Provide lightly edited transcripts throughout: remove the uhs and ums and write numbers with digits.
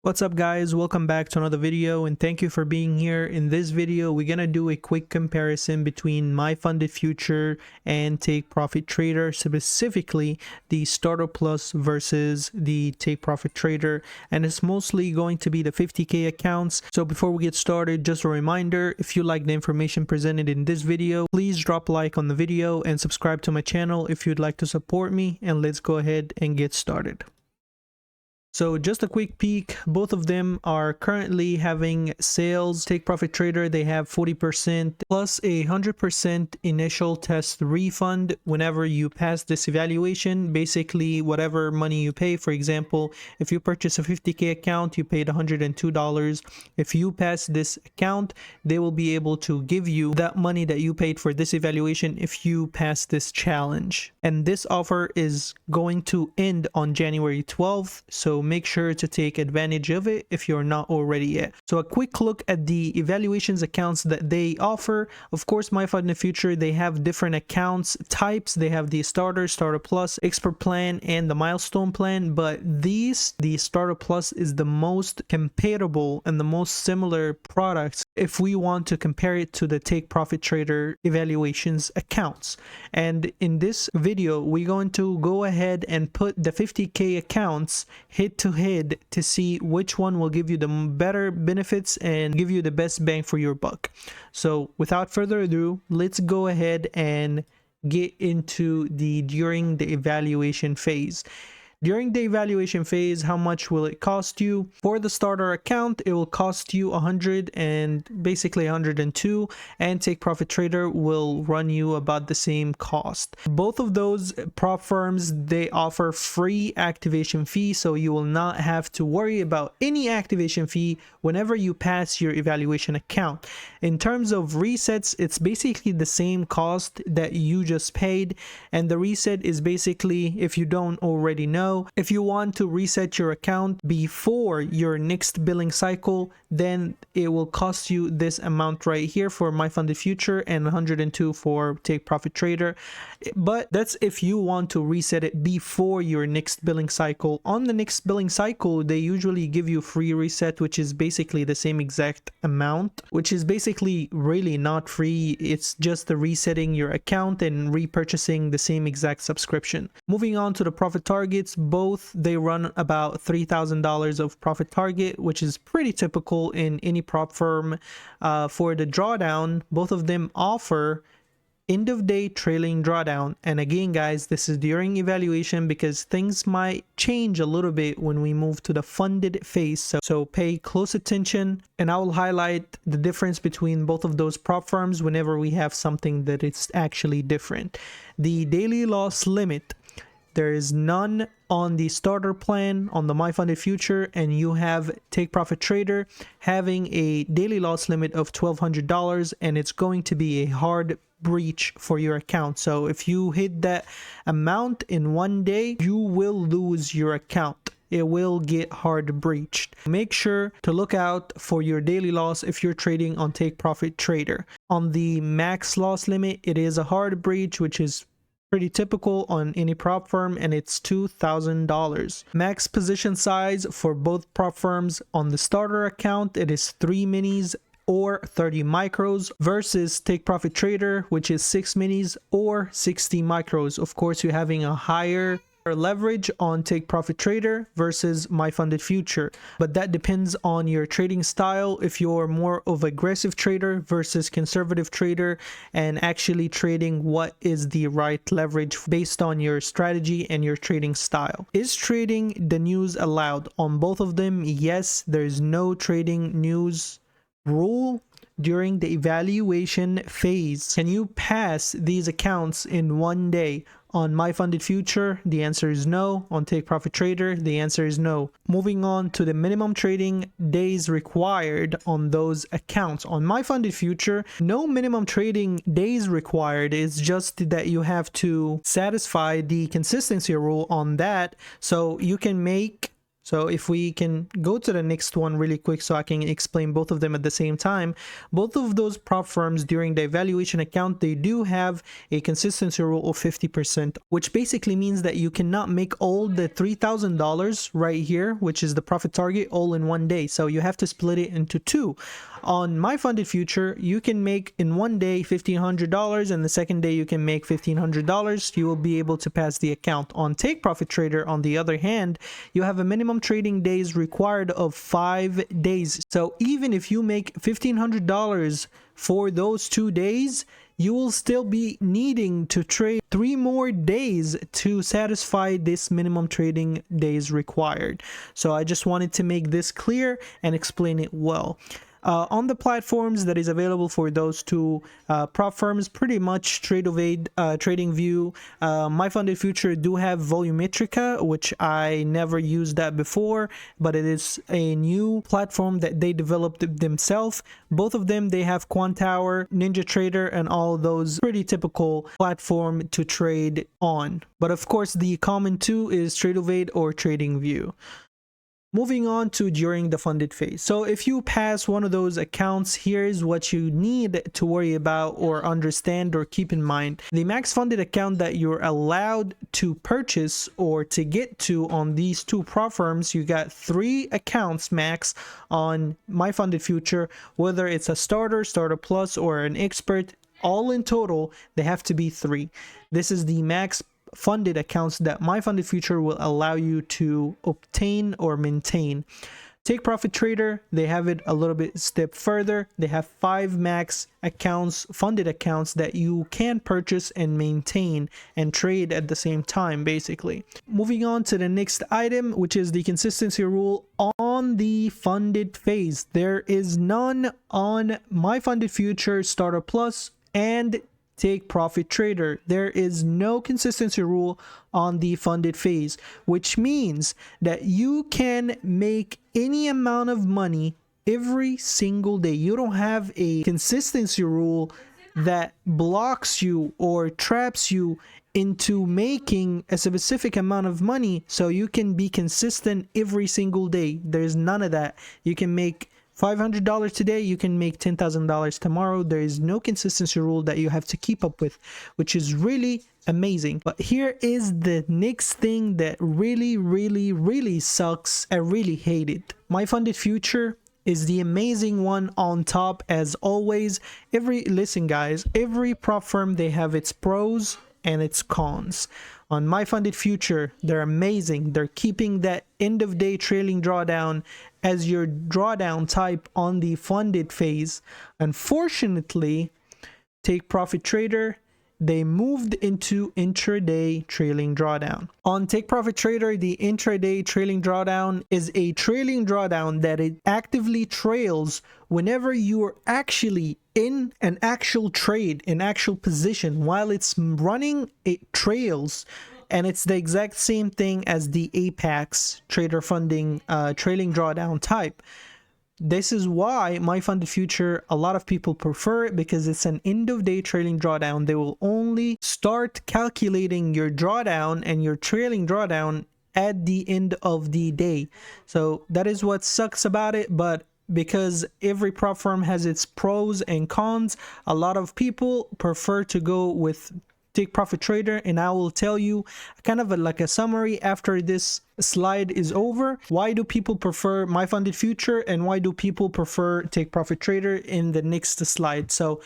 What's up guys, welcome back to another video and thank you for being here. In this video we're gonna do a quick comparison between MyFundedFuture and Take Profit Trader, specifically the Starter Plus versus the Take Profit Trader, and it's mostly going to be the 50k accounts. So before we get started, just a reminder, if you like the information presented in this video, please drop a like on the video and subscribe to my channel if you'd like to support me, and let's go ahead and get started. So just a quick peek, both of them are currently having sales. Take Profit Trader, they have 40% plus a 100% initial test refund whenever you pass this evaluation. Basically, whatever money you pay, for example, if you purchase a 50k account, you paid $102. If you pass this account, they will be able to give you that money that you paid for this evaluation if you pass this challenge. And this offer is going to end on January 12th, so make sure to take advantage of it if you're not already yet. So a quick look at the evaluations accounts that they offer. Of course, MyFundedFutures, they have different accounts types. They have the Starter, Starter Plus, Expert Plan, and the Milestone Plan, but the Starter Plus is the most comparable and the most similar products if we want to compare it to the Take Profit Trader evaluations accounts. And in this video, we're going to go ahead and put the 50k accounts head to head to see which one will give you the better benefits and give you the best bang for your buck. So without further ado, let's go ahead and get into during the evaluation phase. During the evaluation phase, how much will it cost you? For the starter account, it will cost you 100 and basically 102, and Take Profit Trader will run you about the same cost. Both of those prop firms, they offer free activation fee, so you will not have to worry about any activation fee whenever you pass your evaluation account. In terms of resets, it's basically the same cost that you just paid, and the reset is basically, if you don't already know, if you want to reset your account before your next billing cycle, then it will cost you this amount right here for MyFundedFutures and 102 for Take Profit Trader. But that's if you want to reset it before your next billing cycle. On the next billing cycle, they usually give you free reset, which is basically the same exact amount, which is basically really not free. It's just the resetting your account and repurchasing the same exact subscription. Moving on to the profit targets, both they run about $3,000 of profit target, which is pretty typical in any prop firm. For the drawdown, both of them offer end of day trailing drawdown, and again guys, this is during evaluation because things might change a little bit when we move to the funded phase, so pay close attention, and I will highlight the difference between both of those prop firms whenever we have something that is actually different. The daily loss limit, there is none on the starter plan on the MyFundedFutures, and you have Take Profit Trader having a daily loss limit of $1,200, and it's going to be a hard breach for your account. So if you hit that amount in one day, you will lose your account. It will get hard breached. Make sure to look out for your daily loss if you're trading on Take Profit Trader. On the max loss limit, it is a hard breach, which is pretty typical on any prop firm, and it's $2,000. Max position size for both prop firms on the starter account, it is 3 minis or 30 micros versus Take Profit Trader, which is 6 minis or 60 micros. Of course, you're having a higher leverage on Take Profit Trader versus MyFundedFutures, but that depends on your trading style. If you're more of aggressive trader versus conservative trader, and actually trading what is the right leverage based on your strategy and your trading style. Is trading the news allowed on both of them? Yes, there's no trading news rule during the evaluation phase. Can you pass these accounts in one day? On MyFundedFutures, the answer is no. On Take Profit Trader, the answer is no. Moving on to the minimum trading days required on those accounts. On MyFundedFutures, no minimum trading days required. It's just that you have to satisfy the consistency rule on that. So you can make So if we can go to the next one really quick so I can explain both of them at the same time. Both of those prop firms during the evaluation account, they do have a consistency rule of 50%, which basically means that you cannot make all the $3,000 right here, which is the profit target, all in one day. So you have to split it into two. On MyFundedFuture, you can make in one day $1,500, and the second day you can make $1,500. You will be able to pass the account. On Take Profit Trader, on the other hand, you have a minimum trading days required of 5 days. So even if you make $1,500 for those 2 days, you will still be needing to trade 3 more days to satisfy this minimum trading days required. So I just wanted to make this clear and explain it well. On the platforms that is available for those two prop firms, pretty much TradeOvate, TradingView, MyFundedFuture do have Volumetrica, which I never used that before, but it is a new platform that they developed themselves. Both of them, they have Quantower, NinjaTrader, and all those pretty typical platform to trade on. But of course, the common two is TradeOvate or TradingView. Moving on to during the funded phase. So if you pass one of those accounts, here's what you need to worry about or understand or keep in mind. The max funded account that you're allowed to purchase or to get to on these two prop firms, you got 3 accounts max on MyFundedFuture, whether it's a starter, starter plus, or an expert. All in total, they have to be 3. This is the max funded accounts that MyFundedFuture will allow you to obtain or maintain. Take Profit Trader, they have it a little bit step further. They have 5 max accounts, funded accounts that you can purchase and maintain and trade at the same time, basically. Moving on to the next item, which is the consistency rule on the funded phase. There is none on MyFundedFuture, Starter Plus, and Take Profit Trader. There is no consistency rule on the funded phase, which means that you can make any amount of money every single day. You don't have a consistency rule that blocks you or traps you into making a specific amount of money so you can be consistent every single day. There's none of that. You can make $500 today, you can make $10,000 tomorrow. There is no consistency rule that you have to keep up with, which is really amazing. But here is the next thing that really sucks. I really hate it. MyFundedFuture is the amazing one on top as always. Listen guys, every prop firm, they have its pros and its cons. On MyFundedFuture, they're amazing. They're keeping that end of day trailing drawdown as your drawdown type on the funded phase. Unfortunately, Take Profit Trader, they moved into intraday trailing drawdown. On Take Profit Trader, the intraday trailing drawdown is a trailing drawdown that it actively trails whenever you are actually in an actual trade, in actual position. While it's running, it trails. And it's the exact same thing as the Apex trader funding trailing drawdown type. This is why MyFundedFuture, a lot of people prefer it, because it's an end of day trailing drawdown. They will only start calculating your drawdown and your trailing drawdown at the end of the day. So that is what sucks about it. But because every prop firm has its pros and cons, a lot of people prefer to go with Take Profit Trader, and I will tell you kind of like a summary after this slide is over. Why do people prefer MyFundedFuture and why do people prefer Take Profit Trader in the next slide? So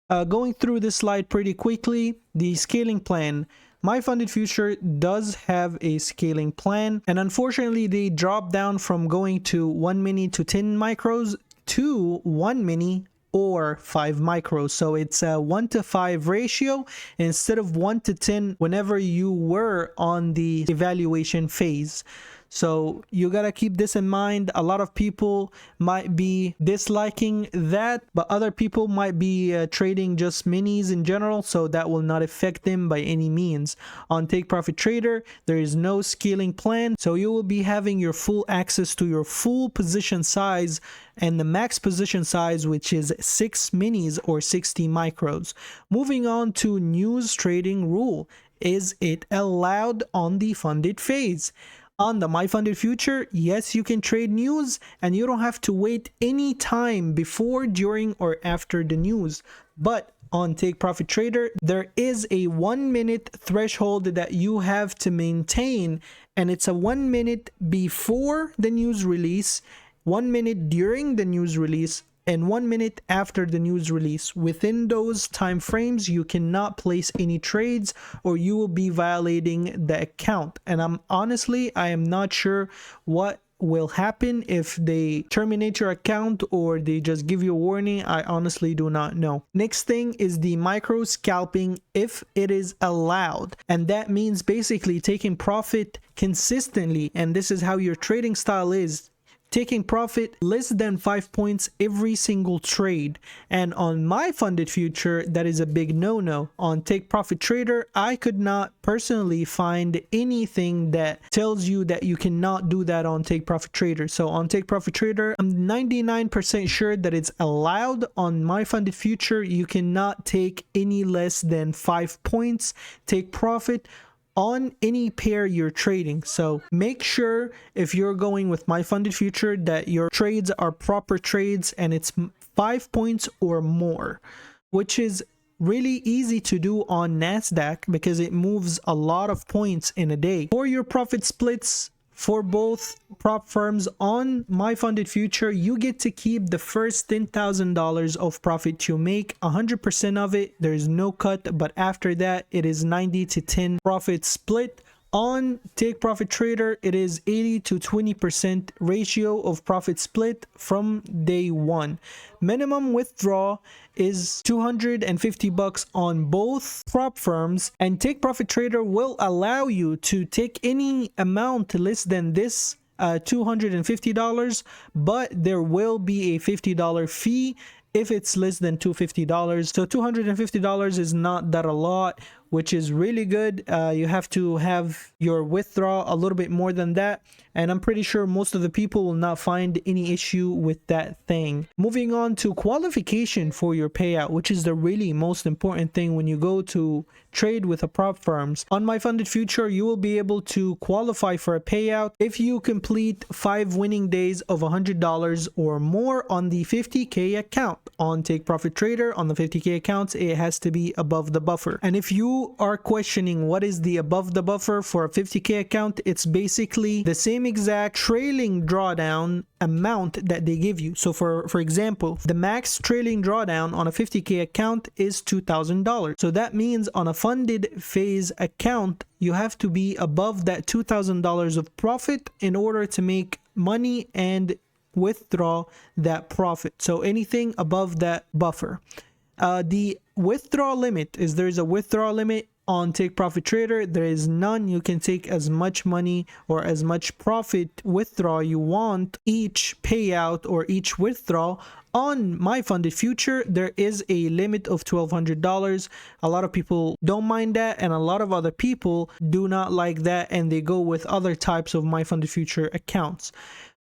going through this slide pretty quickly, the scaling plan. MyFundedFuture does have a scaling plan, and unfortunately they dropped down from going to 1 mini to 10 micros to 1 mini or 5 micros. So it's a 1:5 ratio instead of 1:10 whenever you were on the evaluation phase. So you gotta keep this in mind. A lot of people might be disliking that, but other people might be trading just minis in general, so that will not affect them by any means. On Take Profit Trader, there is no scaling plan, so you will be having your full access to your full position size and the max position size, which is 6 minis or 60 micros. Moving on to news trading rule. Is it allowed on the funded phase? On the MyFunded Future, yes, you can trade news and you don't have to wait any time before, during, or after the news. But on Take Profit Trader, there is a 1 minute threshold that you have to maintain, and it's a 1 minute before the news release, 1 minute during the news release, and 1 minute after the news release. Within those time frames, you cannot place any trades or you will be violating the account. And I am not sure what will happen if they terminate your account or they just give you a warning. I honestly do not know. Next thing is the micro scalping, if it is allowed, and that means basically taking profit consistently, and this is how your trading style is, taking profit less than 5 points every single trade. And on MyFunded Future, that is a big no-no. On Take Profit Trader, I could not personally find anything that tells you that you cannot do that on Take Profit Trader. So on Take Profit Trader, I'm 99% sure that it's allowed. On MyFunded Future, you cannot take any less than 5 points take profit on any pair you're trading. So make sure if you're going with MyFunded Future that your trades are proper trades and it's 5 points or more, which is really easy to do on NASDAQ because it moves a lot of points in a day. For your profit splits for both prop firms on MyFunded Future, you get to keep the first $10,000 of profit you make, 100% of it. There's no cut, but after that, it is 90 to 10 profit split. On Take Profit Trader, it is 80 to 20% ratio of profit split from day one. Minimum withdrawal is $250 on both prop firms, and Take Profit Trader will allow you to take any amount less than this $250, but there will be a $50 fee if it's less than $250. So $250 is not that a lot, which is really good. You have to have your withdrawal a little bit more than that, and I'm pretty sure most of the people will not find any issue with that thing. Moving on to qualification for your payout, which is the really most important thing when you go to trade with a prop firms. On MyFunded Future, you will be able to qualify for a payout if you complete 5 winning days of $100 or more on the 50K account. On Take Profit Trader, on the 50K accounts, it has to be above the buffer. And if you are questioning what is the above the buffer for a 50K account, it's basically the same exact trailing drawdown amount that they give you. So for example, the max trailing drawdown on a 50K account is $2,000. So that means on a funded phase account, you have to be above that $2,000 of profit in order to make money and withdraw that profit. So anything above that buffer. The withdrawal limit is, there's a withdrawal limit on Take Profit Trader. There is none. You can take as much money or as much profit withdrawal you want each payout or each withdrawal. On MyFunded Future, there is a limit of $1,200. A lot of people don't mind that, and a lot of other people do not like that, and they go with other types of MyFunded Future accounts.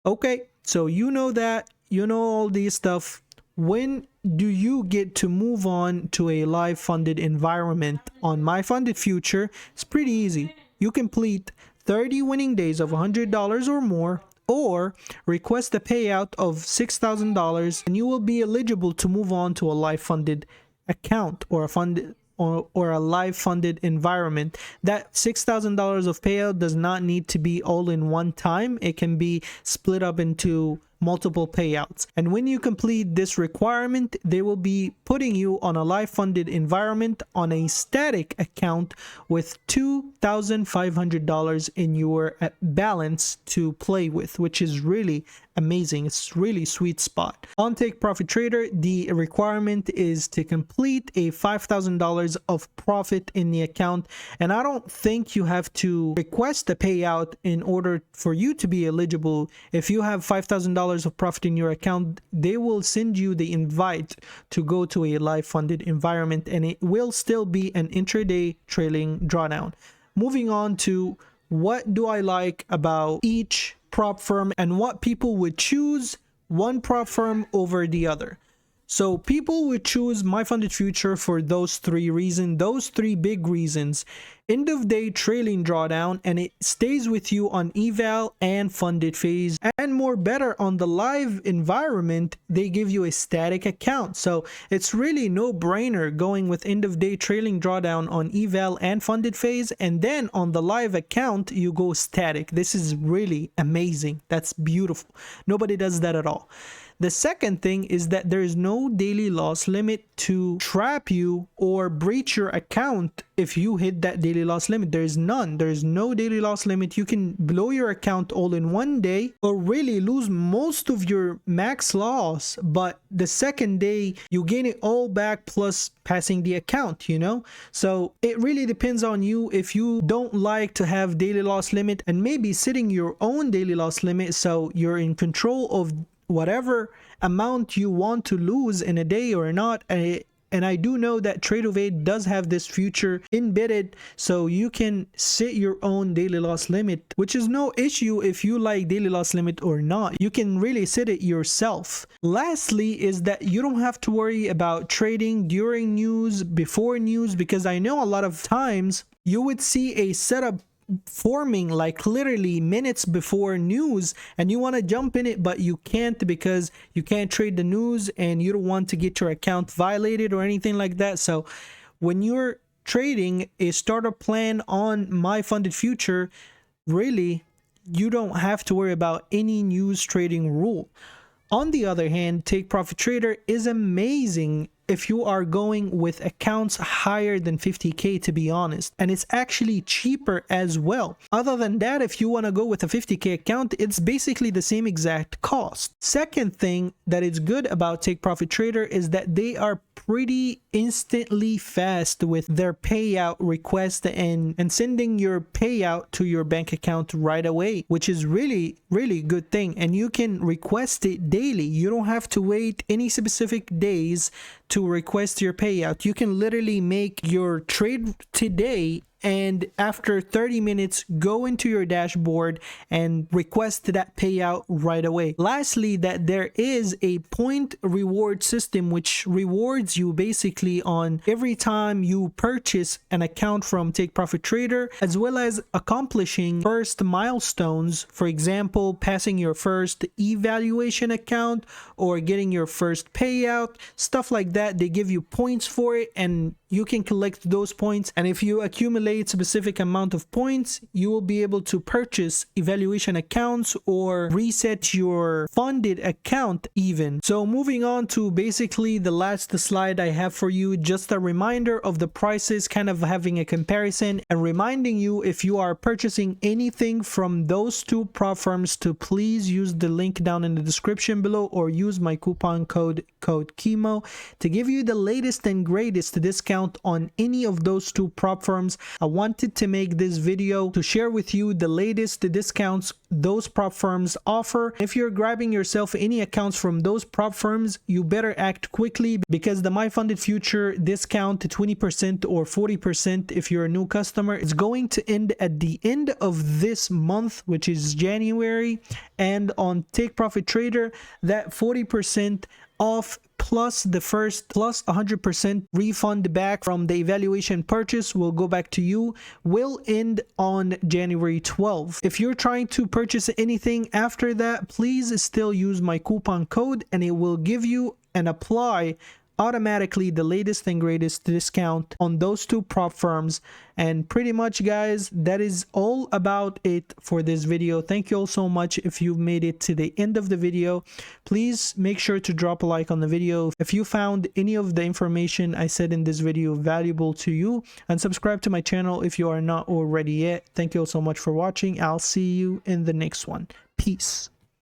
Okay, so you know that, you know all these stuff. When do you get to move on to a live funded environment? On MyFunded Future, it's pretty easy. You complete 30 winning days of $100 or more, or request a payout of $6,000, and you will be eligible to move on to a live funded account or a funded or a live funded environment. That $6,000 of payout does not need to be all in one time. It can be split up into multiple payouts. And when you complete this requirement, they will be putting you on a live funded environment on a static account with $2,500 in your balance to play with, which is really amazing. It's really sweet spot. On Take Profit Trader, the requirement is to complete a $5,000 of profit in the account, and I don't think you have to request a payout in order for you to be eligible. If you have $5,000 of profit in your account, they will send you the invite to go to a live funded environment, and it will still be an intraday trailing drawdown. Moving on to what do I like about each prop firm and what people would choose one prop firm over the other. So people would choose MyFunded Future for those three reasons, those three big reasons. end of day trailing drawdown, and it stays with you on eval and funded phase. And more better, on the live environment, they give you a static account. So it's really no brainer going with end of day trailing drawdown on eval and funded phase, and then on the live account you go static. This is really amazing. That's beautiful. Nobody does that at all. The second thing is that there is no daily loss limit to trap you or breach your account if you hit that daily loss limit. There is none. There is no daily loss limit. You can blow your account all in one day or really lose most of your max loss, but the second day you gain it all back plus passing the account, you know? So it really depends on you. If you don't like to have daily loss limit, and maybe setting your own daily loss limit so you're in control of whatever amount you want to lose in a day or not. And I do know that Trade-O-Vade does have this feature embedded, so you can set your own daily loss limit, which is no issue if you like daily loss limit or not. You can really set it yourself. Lastly is that you don't have to worry about trading during news, before news, because I know a lot of times you would see a setup forming like literally minutes before news, and you want to jump in it, but you can't because you can't trade the news and you don't want to get your account violated or anything like that. So when you're trading a startup plan on MyFundedFuture, really you don't have to worry about any news trading rule. On the other hand, Take Profit Trader is amazing if you are going with accounts higher than 50k, to be honest, and it's actually cheaper as well. Other than that, if you want to go with a 50k account, it's basically the same exact cost. Second thing that is good about Take Profit Trader is that they are pretty instantly fast with their payout request and sending your payout to your bank account right away, which is really good thing. And you can request it daily. You don't have to wait any specific days to request your payout. You can literally make your trade today, and after 30 minutes go into your dashboard and request that payout right away. Lastly, that there is a point reward system which rewards you basically on every time you purchase an account from Take Profit Trader, as well as accomplishing first milestones. For example, passing your first evaluation account or getting your first payout, stuff like that. They give you points for it, and you can collect those points, and if you accumulate specific amount of points, you will be able to purchase evaluation accounts or reset your funded account even. So moving on to basically the last slide I have for you, just a reminder of the prices, kind of having a comparison and reminding you, if you are purchasing anything from those two prop firms, to please use the link down in the description below or use my coupon code Kemo to give you the latest and greatest discount on any of those two prop firms. I wanted to make this video to share with you the latest discounts those prop firms offer. If you're grabbing yourself any accounts from those prop firms, you better act quickly, because the MyFundedFuture discount to 20% or 40% if you're a new customer is going to end at the end of this month, which is January. And on Take Profit Trader, that 40% off plus the first plus 100% refund back from the evaluation purchase will go back to you, will end on January 12th. If you're trying to purchase anything after that, please still use my coupon code and it will give you and apply automatically the latest and greatest discount on those two prop firms. And pretty much, guys, that is all about it for this video. Thank you all so much. If you've made it to the end of the video, please make sure to drop a like on the video if you found any of the information I said in this video valuable to you, and subscribe to my channel if you are not already yet. Thank you all so much for watching. I'll see you in the next one. Peace.